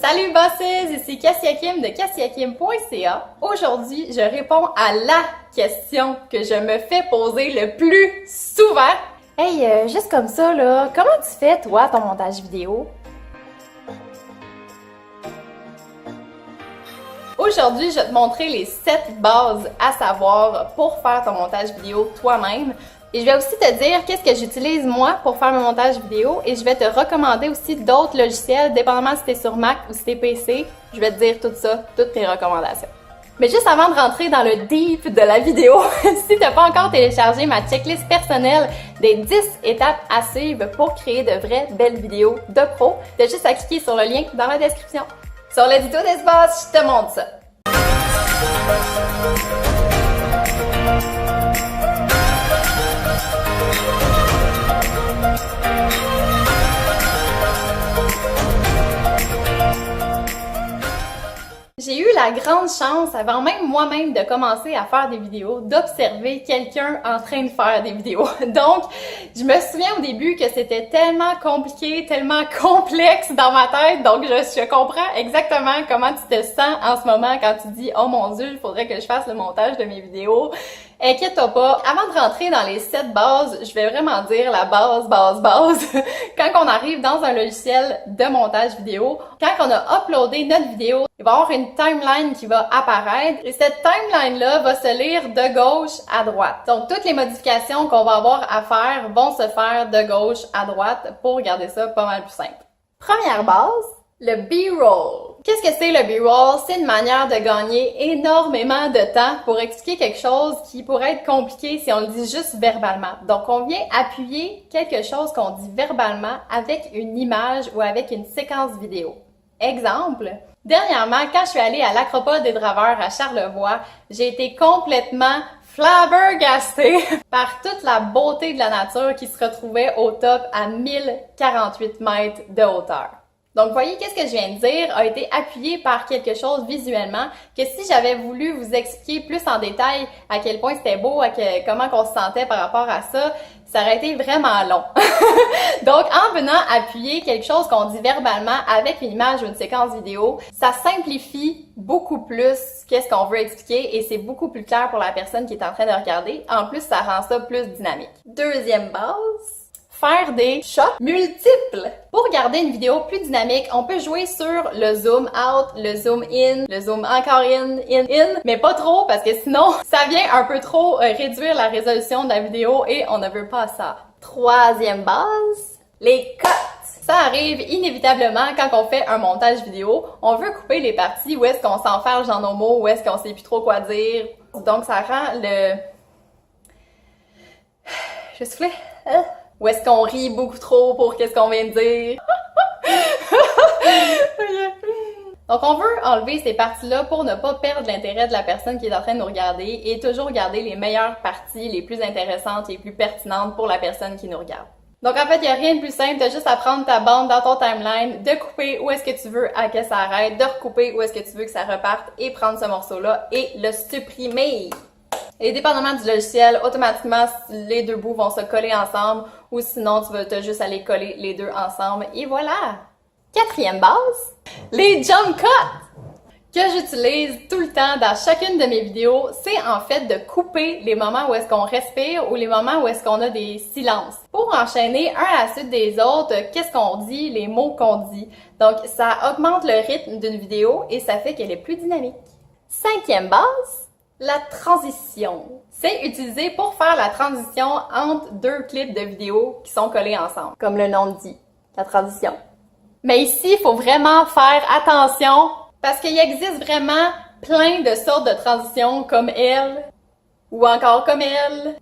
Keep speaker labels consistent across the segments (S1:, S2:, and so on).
S1: Salut bosses, ici Cassia Kim de cassiakim.ca. Aujourd'hui, je réponds à la question que je me fais poser le plus souvent. Hey, juste comme ça là, comment tu fais toi ton montage vidéo? Aujourd'hui, je vais te montrer les 7 bases à savoir pour faire ton montage vidéo toi-même. Et je vais aussi te dire qu'est-ce que j'utilise moi pour faire mon montage vidéo et je vais te recommander aussi d'autres logiciels, dépendamment si t'es sur Mac ou si t'es PC. Je vais te dire tout ça, toutes mes recommandations. Mais juste avant de rentrer dans le deep de la vidéo, si t'as pas encore téléchargé ma checklist personnelle des 10 étapes à suivre pour créer de vraies belles vidéos de pro, t'as juste à cliquer sur le lien dans la description. Sur l'édito d'espace, je te montre ça. J'ai eu la grande chance, avant même moi-même de commencer à faire des vidéos, d'observer quelqu'un en train de faire des vidéos. Donc, je me souviens au début que c'était tellement compliqué, tellement complexe dans ma tête. Donc, je comprends exactement comment tu te sens en ce moment quand tu dis « Oh mon Dieu, il faudrait que je fasse le montage de mes vidéos ». Inquiète-toi pas, avant de rentrer dans les 7 bases, je vais vraiment dire la base. Quand on arrive dans un logiciel de montage vidéo, quand on a uploadé notre vidéo, il va y avoir une timeline qui va apparaître et cette timeline-là va se lire de gauche à droite. Donc, toutes les modifications qu'on va avoir à faire vont se faire de gauche à droite pour garder ça pas mal plus simple. Première base, le B-roll. Qu'est-ce que c'est le B-roll? C'est une manière de gagner énormément de temps pour expliquer quelque chose qui pourrait être compliqué si on le dit juste verbalement. Donc, on vient appuyer quelque chose qu'on dit verbalement avec une image ou avec une séquence vidéo. Exemple, dernièrement, quand je suis allée à l'Acropole des Draveurs à Charlevoix, j'ai été complètement flabbergastée par toute la beauté de la nature qui se retrouvait au top à 1048 mètres de hauteur. Donc, voyez, qu'est-ce que je viens de dire a été appuyé par quelque chose visuellement que si j'avais voulu vous expliquer plus en détail à quel point c'était beau, comment qu'on se sentait par rapport à ça, ça aurait été vraiment long. Donc, en venant appuyer quelque chose qu'on dit verbalement avec une image ou une séquence vidéo, ça simplifie beaucoup plus qu'est-ce qu'on veut expliquer et c'est beaucoup plus clair pour la personne qui est en train de regarder. En plus, ça rend ça plus dynamique. Deuxième base. Faire des shots multiples. Pour garder une vidéo plus dynamique, on peut jouer sur le zoom out, le zoom in, le zoom encore in, mais pas trop parce que sinon, ça vient un peu trop réduire la résolution de la vidéo et on ne veut pas ça. Troisième base, les cuts. Ça arrive inévitablement quand on fait un montage vidéo. On veut couper les parties où est-ce qu'on s'enfarge dans nos mots, où est-ce qu'on sait plus trop quoi dire. Donc ça rend le... Je souffle. Ou est-ce qu'on rit beaucoup trop pour qu'est-ce qu'on vient de dire? Donc, on veut enlever ces parties-là pour ne pas perdre l'intérêt de la personne qui est en train de nous regarder et toujours garder les meilleures parties, les plus intéressantes, les plus pertinentes pour la personne qui nous regarde. Donc, en fait, il n'y a rien de plus simple, tu as juste à prendre ta bande dans ton timeline, de couper où est-ce que tu veux à que ça arrête, de recouper où est-ce que tu veux que ça reparte et prendre ce morceau-là et le supprimer. Et dépendamment du logiciel, automatiquement, les deux bouts vont se coller ensemble ou sinon, tu vas juste aller coller les deux ensemble et voilà! Quatrième base, les jump cuts que j'utilise tout le temps dans chacune de mes vidéos, c'est en fait de couper les moments où est-ce qu'on respire ou les moments où est-ce qu'on a des silences. Pour enchaîner un à la suite des autres, qu'est-ce qu'on dit, les mots qu'on dit. Donc, ça augmente le rythme d'une vidéo et ça fait qu'elle est plus dynamique. Cinquième base, la transition. C'est utilisé pour faire la transition entre deux clips de vidéo qui sont collés ensemble. Comme le nom le dit, la transition. Mais ici, il faut vraiment faire attention parce qu'il existe vraiment plein de sortes de transitions comme elle, ou encore comme elle,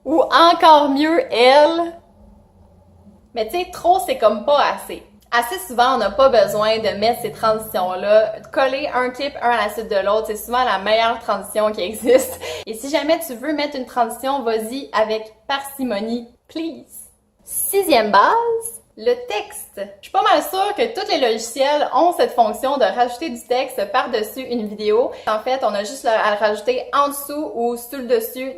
S1: ou encore mieux elle. Mais tu sais, trop c'est comme pas assez. Assez souvent, on n'a pas besoin de mettre ces transitions-là. Coller un clip un à la suite de l'autre, c'est souvent la meilleure transition qui existe. Et si jamais tu veux mettre une transition, vas-y avec parcimonie, please. Sixième base, Le texte. Je suis pas mal sûre que tous les logiciels ont cette fonction de rajouter du texte par-dessus une vidéo. En fait, on a juste à le rajouter en dessous ou sur le dessus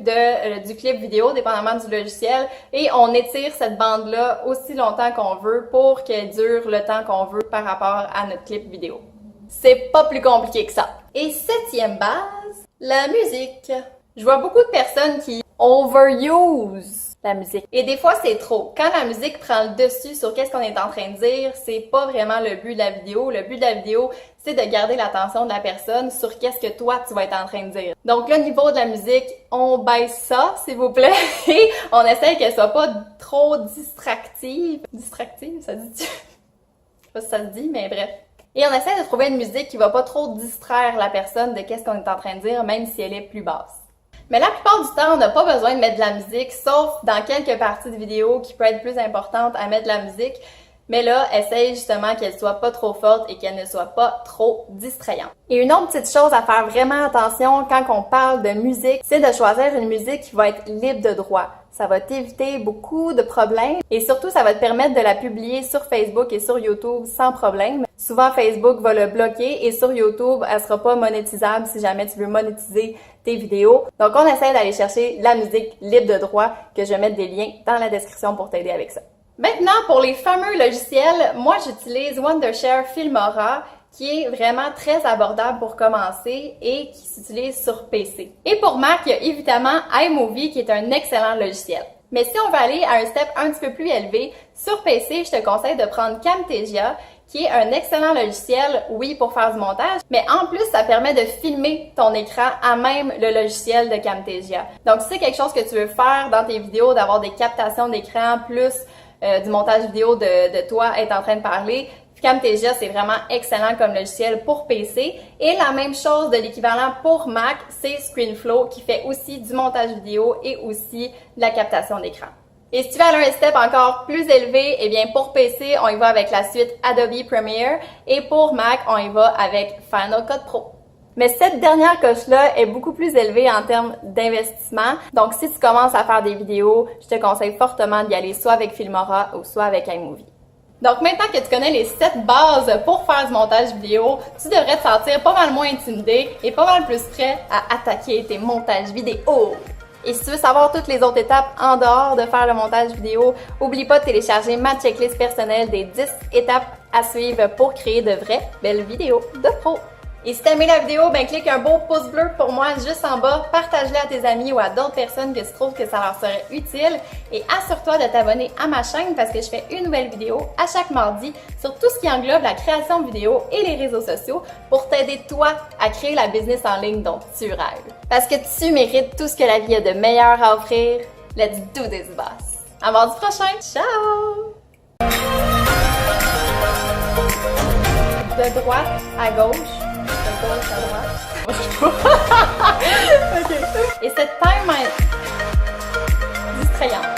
S1: du clip vidéo, dépendamment du logiciel, et on étire cette bande-là aussi longtemps qu'on veut pour qu'elle dure le temps qu'on veut par rapport à notre clip vidéo. C'est pas plus compliqué que ça. Et septième base, la musique. Je vois beaucoup de personnes qui overuse la musique. Et des fois, c'est trop. Quand la musique prend le dessus sur qu'est-ce qu'on est en train de dire, c'est pas vraiment le but de la vidéo. Le but de la vidéo, c'est de garder l'attention de la personne sur qu'est-ce que toi, tu vas être en train de dire. Donc, le niveau de la musique, on baisse ça, s'il vous plaît, et on essaie qu'elle soit pas trop distractive. Distractive, ça se dit? Je sais pas si ça se dit, mais bref. Et on essaie de trouver une musique qui va pas trop distraire la personne de qu'est-ce qu'on est en train de dire, même si elle est plus basse. Mais la plupart du temps, on n'a pas besoin de mettre de la musique, sauf dans quelques parties de vidéo qui peut être plus importantes à mettre de la musique. Mais là, essaye justement qu'elle soit pas trop forte et qu'elle ne soit pas trop distrayante. Et une autre petite chose à faire vraiment attention quand on parle de musique, c'est de choisir une musique qui va être libre de droit. Ça va t'éviter beaucoup de problèmes et surtout, ça va te permettre de la publier sur Facebook et sur YouTube sans problème. Souvent, Facebook va le bloquer et sur YouTube, elle sera pas monétisable si jamais tu veux monétiser tes vidéos. Donc, on essaie d'aller chercher la musique libre de droit que je vais mettre des liens dans la description pour t'aider avec ça. Maintenant, pour les fameux logiciels, moi, j'utilise Wondershare Filmora, qui est vraiment très abordable pour commencer et qui s'utilise sur PC. Et pour Mac, il y a évidemment iMovie qui est un excellent logiciel. Mais si on veut aller à un step un petit peu plus élevé, sur PC, je te conseille de prendre Camtasia, qui est un excellent logiciel, oui, pour faire du montage, mais en plus, ça permet de filmer ton écran à même le logiciel de Camtasia. Donc, si c'est quelque chose que tu veux faire dans tes vidéos, d'avoir des captations d'écran plus du montage vidéo de toi être en train de parler, Camtasia, c'est vraiment excellent comme logiciel pour PC. Et la même chose de l'équivalent pour Mac, c'est ScreenFlow qui fait aussi du montage vidéo et aussi de la captation d'écran. Et si tu veux aller à un step encore plus élevé, eh bien pour PC, on y va avec la suite Adobe Premiere et pour Mac, on y va avec Final Cut Pro. Mais cette dernière coche-là est beaucoup plus élevée en termes d'investissement. Donc, si tu commences à faire des vidéos, je te conseille fortement d'y aller soit avec Filmora ou soit avec iMovie. Donc, maintenant que tu connais les 7 bases pour faire du montage vidéo, tu devrais te sentir pas mal moins intimidé et pas mal plus prêt à attaquer tes montages vidéo. Et si tu veux savoir toutes les autres étapes en dehors de faire le montage vidéo, oublie pas de télécharger ma checklist personnelle des 10 étapes à suivre pour créer de vraies belles vidéos de pro. Et si t'as aimé la vidéo, ben clique un beau pouce bleu pour moi juste en bas, partage-la à tes amis ou à d'autres personnes que tu trouves que ça leur serait utile et assure-toi de t'abonner à ma chaîne parce que je fais une nouvelle vidéo à chaque mardi sur tout ce qui englobe la création de vidéos et les réseaux sociaux pour t'aider toi à créer la business en ligne dont tu rêves. Parce que tu mérites tout ce que la vie a de meilleur à offrir. Let's do this, boss! À mardi prochain! Ciao! De droite à gauche. Okay. Et cette time est distrayante.